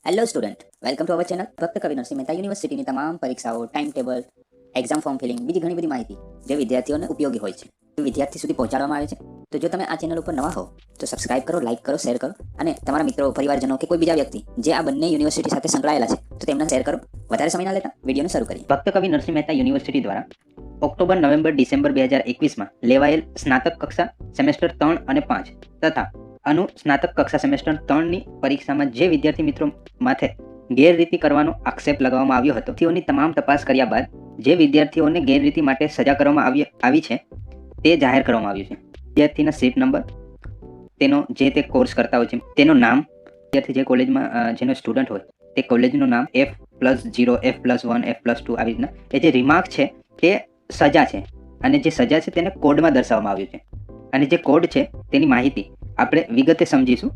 Hello student, welcome to our channel. ભક્ત કવિ નરસિંહ મહેતા યુનિવર્સિટીની તમામ પરીક્ષાઓ, time table, exam form filling, બીજી ઘણી બધી માહિતી જે વિદ્યાર્થીઓને ઉપયોગી હોય છે તે વિદ્યાર્થી સુધી પહોંચાડવામાં આવે છે. તો જો તમે આ ચેનલ ઉપર નવા હો તો સબસ્ક્રાઇબ કરો, લાઇક કરો, શેર કરો અને તમારા મિત્રો, પરિવારજનો કે કોઈ બીજા વ્યક્તિ જે આ બંને યુનિવર્સિટી સાથે સંકળાયેલા છે તો તેમને શેર કરો. વધારે સમય ના લેતા વિડીયોને શરૂ કરીએ. ભક્ત કવિ નરસિંહ મહેતા યુનિવર્સિટી દ્વારા ઓક્ટોબર, નવેમ્બર, ડિસેમ્બર 2021માં લેવાયેલ સ્નાતક કક્ષા સેમેસ્ટર 3 અને 5 તથા અનુસ્નાતક કક્ષા સેમેસ્ટર 3ની પરીક્ષામાં જે વિદ્યાર્થી મિત્રો માથે ગેરરીતિ કરવાનો આક્ષેપ લગાવવામાં આવ્યો હતો તેઓની તમામ તપાસ કર્યા બાદ જે વિદ્યાર્થીઓને ગેરરીતિ માટે સજા કરવામાં આવી છે તે જાહેર કરવામાં આવ્યું છે. વિદ્યાર્થીના સીટ નંબર, તેનો જે તે કોર્સ કરતા હોય છે તેનું નામ, વિદ્યાર્થી જે કોલેજમાં જેનો સ્ટુડન્ટ હોય તે કોલેજનું નામ, F+0, F+1, F+2 આવી રીતના એ જે રિમાર્ક છે તે સજા છે અને જે સજા છે તેને કોડમાં દર્શાવવામાં આવ્યું છે અને જે કોડ છે તેની માહિતી આપણે વિગતે સમજીશું.